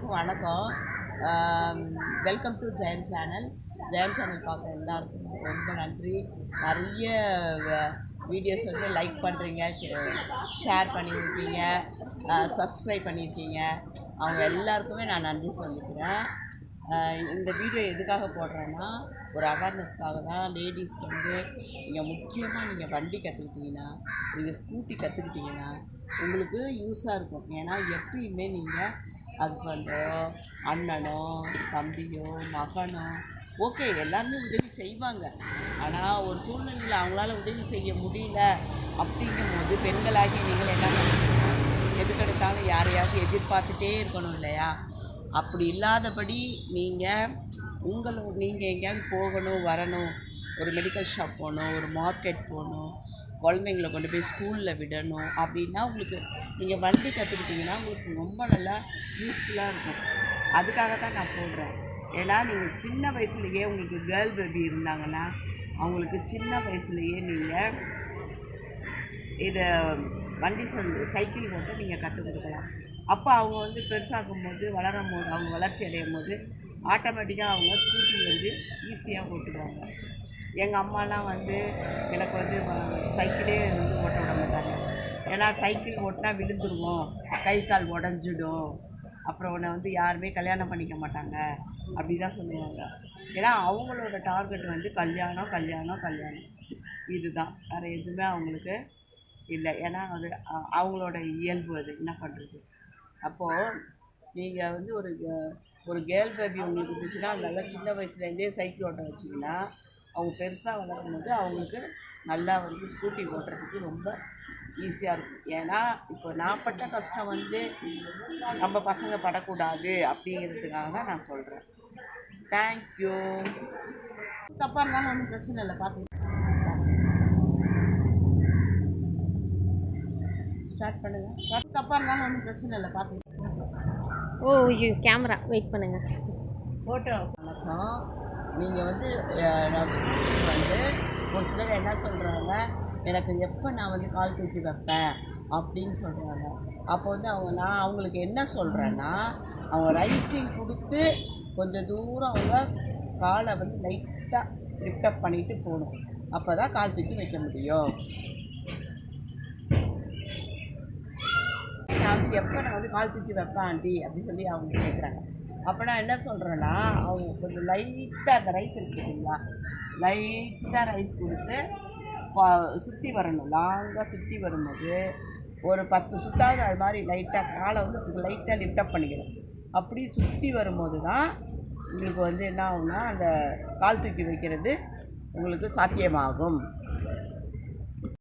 எல்லாருக்கும் வணக்கம். Welcome to Jayan channel. Jayan channel பார்க்குற எல்லாருக்கும் ரொம்ப நன்றி. நிறைய வீடியோஸ் வந்து லைக் பண்ணுறீங்க, ஷேர் பண்ணியிருக்கீங்க, சப்ஸ்கிரைப் பண்ணியிருக்கீங்க. அவங்க எல்லாருக்குமே நான் நன்றி சொல்லிக்கிறேன். இந்த வீடியோ எதுக்காக போடுறேன்னா, ஒரு அவேர்னஸ்க்காக தான். லேடிஸ் வந்து நீங்கள் முக்கியமாக நீங்கள் வண்டி கற்றுக்கிட்டிங்கன்னா, நீங்கள் ஸ்கூட்டி கற்றுக்கிட்டிங்கன்னா உங்களுக்கு யூஸாக இருக்கும். ஏன்னா எப்பயுமே நீங்கள் ஹஸ்பண்டோ, அண்ணனோ, தம்பியோ, மகனோ ஓகே எல்லாருமே உதவி செய்வாங்க. ஆனால் ஒரு சூழ்நிலையில் அவங்களால உதவி செய்ய முடியல அப்படிங்கும்போது பெண்களாகி நீங்கள் என்ன பண்ணுறீங்கன்னா, எதுக்கெடுத்தாலும் யாரையாவது எதிர்பார்த்துட்டே இருக்கணும் இல்லையா? அப்படி இல்லாதபடி நீங்கள் எங்கேயாவது போகணும் வரணும், ஒரு மெடிக்கல் ஷாப் போகணும், ஒரு மார்க்கெட் போகணும், குழந்தைங்கள கொண்டு போய் ஸ்கூலில் விடணும் அப்படின்னா உங்களுக்கு நீங்கள் வண்டி கற்றுக்கிட்டிங்கன்னா உங்களுக்கு ரொம்ப நல்லா யூஸ்ஃபுல்லாக இருக்கும். அதுக்காக தான் நான் போடுறேன். ஏன்னா நீங்கள் சின்ன வயசுலேயே உங்களுக்கு கேர்ள் பேபி இருந்தாங்கன்னா அவங்களுக்கு சின்ன வயசுலேயே நீங்கள் இதை வண்டி சைக்கிள் ஓட்ட நீங்கள் கற்றுக் கொடுக்கலாம். அப்போ அவங்க வந்து பெருசாகும் போது வளரும் போது அவங்க வளர்ச்சி அடையும் போது ஆட்டோமேட்டிக்காக அவங்க ஸ்கூட்டி வந்து ஈஸியாக ஓட்டுவாங்க. எங்கள் அம்மாலாம் வந்து எனக்கு வந்து சைக்கிளே வந்து ஓட்ட விட மாட்டாங்க. ஏன்னா சைக்கிள் ஓட்டினா விழுந்துருவோம், கை கால் உடஞ்சிடும், அப்புறம் உன்னை வந்து யாருமே கல்யாணம் பண்ணிக்க மாட்டாங்க அப்படி தான் சொல்லுவாங்க. ஏன்னா அவங்களோட டார்கெட் வந்து கல்யாணம் கல்யாணம் கல்யாணம் இதுதான், வேறு எதுவுமே அவங்களுக்கு இல்லை. ஏன்னா அது அவங்களோட இயல்பு, அது என்ன பண்ணுறது. அப்போது நீங்கள் வந்து ஒரு கேர்ள் பேபி உங்களுக்கு இருந்துச்சுன்னா நல்லா சின்ன வயசுலேருந்தே சைக்கிள் ஓட்ட வச்சிங்கன்னா அவங்க பெருசாக வளரும் போது அவங்களுக்கு நல்லா வந்து ஸ்கூட்டி ஓட்டுறதுக்கு ரொம்ப ஈஸியாக இருக்கும். ஏன்னா இப்போ நான் பட்ட கஷ்டம் வந்து நம்ம பசங்க படக்கூடாது அப்படிங்கிறதுக்காக தான் நான் சொல்கிறேன். தேங்க்யூ. தப்பாக இருந்தாலும் ஒன்றும் பிரச்சனை இல்லை, பார்த்து ஸ்டார்ட் பண்ணுங்கள். தப்பாக இருந்தாலும் ஒன்றும் பிரச்சனை இல்லை, பார்த்து கேமரா வெயிட் பண்ணுங்கள். ஃபோட்டோ வணக்கம். நீங்கள் வந்து நான் ஸ்கூலுக்கு வந்து ஒரு சிலர் என்ன சொல்கிறாங்க, எனக்கு எப்போ நான் வந்து கால் தூக்கி வைப்பேன் அப்படின்னு சொல்கிறாங்க. அப்போ வந்து நான் அவங்களுக்கு என்ன சொல்கிறேன்னா, அவங்க ரைசிங் கொடுத்து கொஞ்சம் தூரம் அவங்க காலை வந்து லைட்டாக லிஃப்டப் பண்ணிவிட்டு போகணும். அப்போ தான் கால் தூக்கி வைக்க முடியும். நான் வந்து எப்போ நான் வந்து கால் தூக்கி வைப்பேன் ஆண்டி அப்படின்னு சொல்லி அவங்க கேட்குறாங்க. அப்போ நான் என்ன சொல்கிறேன்னா, அவங்க கொஞ்சம் லைட்டாக அந்த ரைஸ் இருக்குதுங்களா, லைட்டாக ரைஸ் கொடுத்து சுற்றி வரணும். லாங்காக சுற்றி வரும்போது ஒரு 10 சுத்தாவது அது மாதிரி லைட்டாக காலை வந்து லைட்டாக லிஃப்டப் பண்ணிக்கணும். அப்படி சுற்றி வரும்போது தான் உங்களுக்கு வந்து என்ன ஆகும்னா அந்த கால் தூக்கி வைக்கிறது உங்களுக்கு சாத்தியமாகும்.